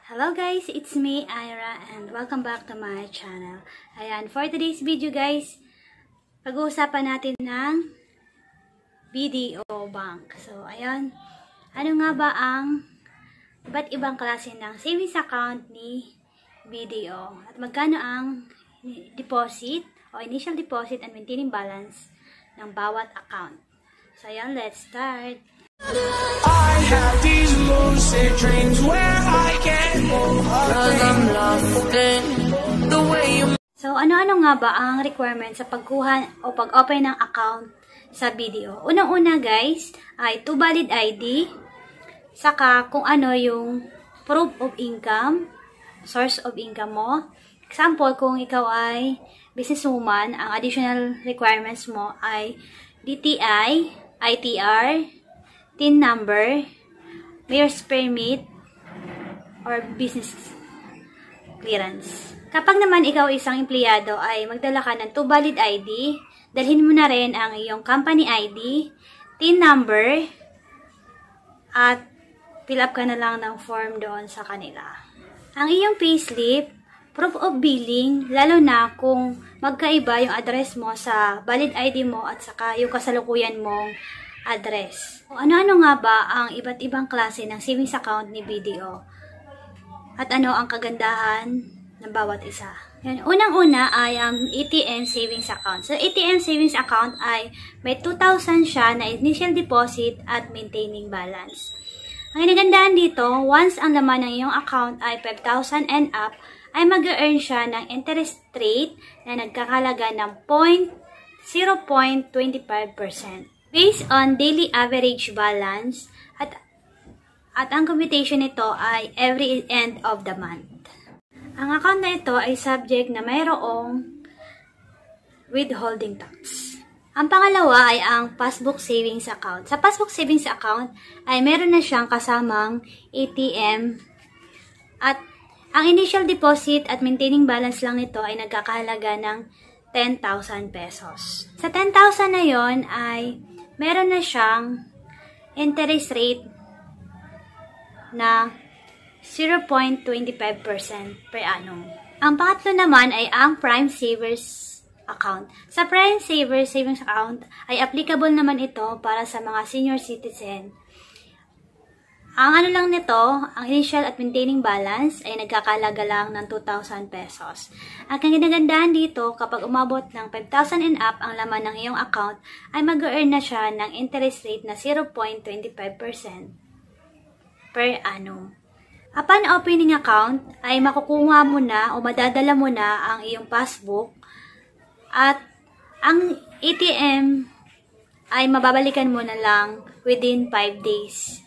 Hello guys, it's me, Ira, and welcome back to my channel. Ayan, for today's video guys, pag-uusapan natin ng BDO Bank. So, ayan, ano nga ba ang iba't ibang klase ng savings account ni BDO? At magkano ang deposit o initial deposit and maintaining balance ng bawat account? So, ayan, let's start. I have these lucid dreams where I can't move cause I'm lost in the way you. So, ano-ano nga ba ang requirements sa pagkuha o pag-open ng account sa BDO? Unang-una guys, ay 2 valid ID, saka kung ano yung proof of income, source of income mo. Example, kung ikaw ay businesswoman, ang additional requirements mo ay DTI, ITR, TIN number, mayor's permit, or business clearance. Kapag naman ikaw isang empleyado ay magdala ka ng 2 valid ID, dalhin mo na rin ang iyong company ID, TIN number, at fill up ka na lang ng form doon sa kanila. Ang iyong payslip, proof of billing, lalo na kung magkaiba yung address mo sa valid ID mo at saka yung kasalukuyan mong address. Ano-ano nga ba ang iba't ibang klase ng savings account ni BDO? At ano ang kagandahan ng bawat isa? Yan. Unang-una ay ang ATM savings account. So, ATM savings account ay may 2,000 siya na initial deposit at maintaining balance. Ang ginagandahan dito, once ang laman ng iyong account ay 5,000 and up, ay mag-earn siya ng interest rate na nagkakalaga ng 0.25%. Based on daily average balance at ang computation nito ay every end of the month. Ang account na ito ay subject na mayroong withholding tax. Ang pangalawa ay ang passbook savings account. Sa passbook savings account ay meron na siyang kasamang ATM at ang initial deposit at maintaining balance lang nito ay nagkakahalaga ng 10,000 pesos. Sa 10,000 na yon ay meron na siyang interest rate na 0.25% per annum. Ang pangatlo naman ay ang Prime Savers account. Sa Prime Savers savings account ay applicable naman ito para sa mga senior citizen. Ang ano lang nito, ang initial at maintaining balance ay nagkakalaga lang ng 2,000 pesos. Ang kinagandahan dito, kapag umabot ng 5,000 and up ang laman ng iyong account, ay mag-earn na siya ng interest rate na 0.25% per annum. Upon opening account, ay makukuha mo na o madadala mo na ang iyong passbook at ang ATM ay mababalikan mo na lang within 5 days.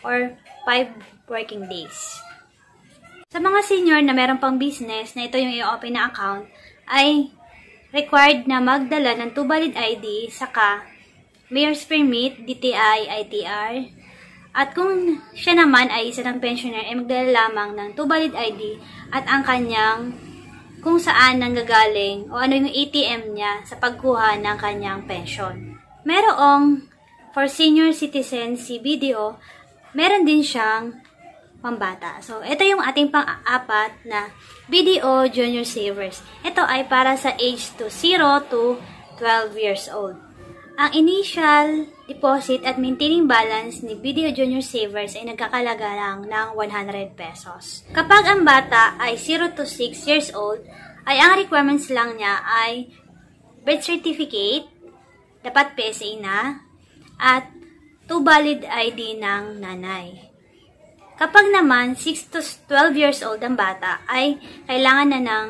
Or 5 working days. Sa mga senior na meron pang business na ito yung i-open na account, ay required na magdala ng 2 valid ID, saka mayor's permit, DTI, ITR. At kung siya naman ay isa ng pensioner, ay magdala lamang ng 2 valid ID at ang kanyang kung saan nanggagaling o ano yung ATM niya sa pagkuha ng kanyang pension. Merong for senior citizens si BDO, meron din siyang pambata. So, ito yung ating pang-apat na BDO Junior Savers. Ito ay para sa age to 0 to 12 years old. Ang initial deposit at maintaining balance ni BDO Junior Savers ay nagkakalaga lang ng 100 pesos. Kapag ang bata ay 0 to 6 years old, ay ang requirements lang niya ay birth certificate, dapat PSA na, at 2 valid ID ng nanay. Kapag naman 6 to 12 years old ang bata, ay kailangan na ng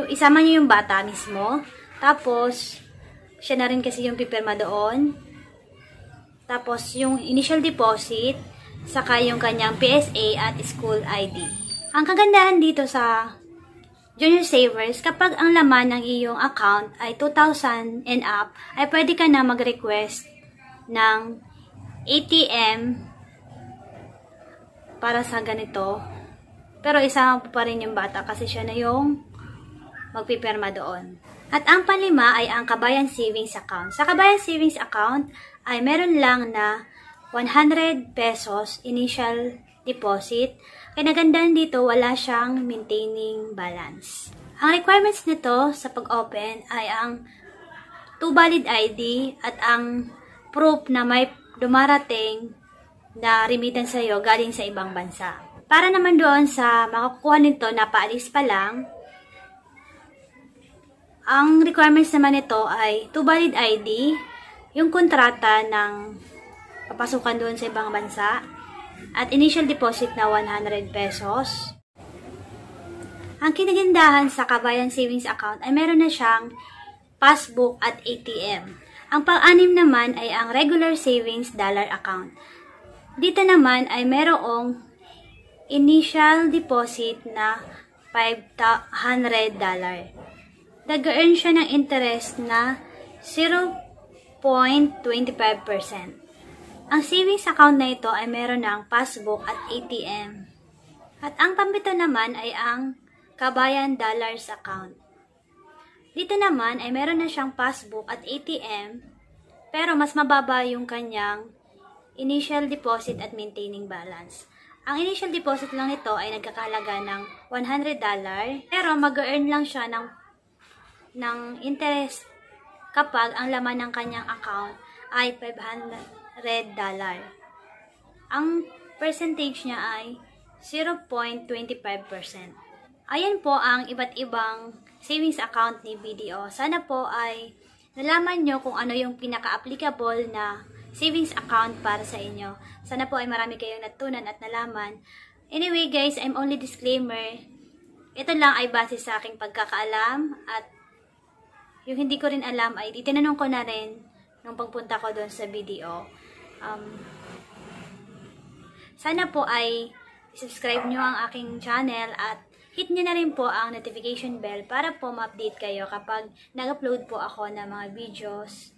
yung isama niyo yung bata mismo. Tapos, siya na rin kasi yung pipirma doon. Tapos, yung initial deposit, saka yung kanyang PSA at school ID. Ang kagandahan dito sa Junior Savers, kapag ang laman ng iyong account ay 2,000 and up, ay pwede ka na mag-request ng ATM para sa ganito. Pero isama pa rin yung bata kasi siya na yung magpipirma doon. At ang panlima ay ang Kabayan Savings Account. Sa Kabayan Savings Account ay meron lang na 100 pesos initial deposit. Kaya nagandahan dito, wala siyang maintaining balance. Ang requirements nito sa pag-open ay ang 2 valid ID at ang proof na may dumarating na remittance sa'yo galing sa ibang bansa. Para naman doon sa makakukuha nito na paalis pa lang, ang requirements naman nito ay 2 valid ID, yung kontrata ng papasukan doon sa ibang bansa, at initial deposit na 100 pesos. Ang kinagandahan sa Kabayan Savings Account ay meron na siyang passbook at ATM. Ang pang-anim naman ay ang regular savings dollar account. Dito naman ay merong initial deposit na $500. Nag-earn siya ng interest na 0.25%. Ang savings account na ito ay meron ng passbook at ATM. At ang pambito naman ay ang Kabayan Dollars account. Dito naman ay meron na siyang passbook at ATM, pero mas mababa yung kanyang initial deposit at maintaining balance. Ang initial deposit lang nito ay nagkakahalaga ng $100, pero mag-earn lang siya ng interest kapag ang laman ng kanyang account ay $500. Ang percentage niya ay 0.25%. Ayan po ang iba't ibang savings account ni BDO. Sana po ay nalaman nyo kung ano yung pinaka-applicable na savings account para sa inyo. Sana po ay marami kayong natunan at nalaman. Anyway guys, I'm only disclaimer. Ito lang ay base sa aking pagkakaalam at yung hindi ko rin alam ay itinanong ko na rin nung pagpunta ko doon sa BDO. Sana po ay subscribe nyo ang aking channel at hit nyo na rin po ang notification bell para po ma-update kayo kapag nag-upload po ako ng mga videos.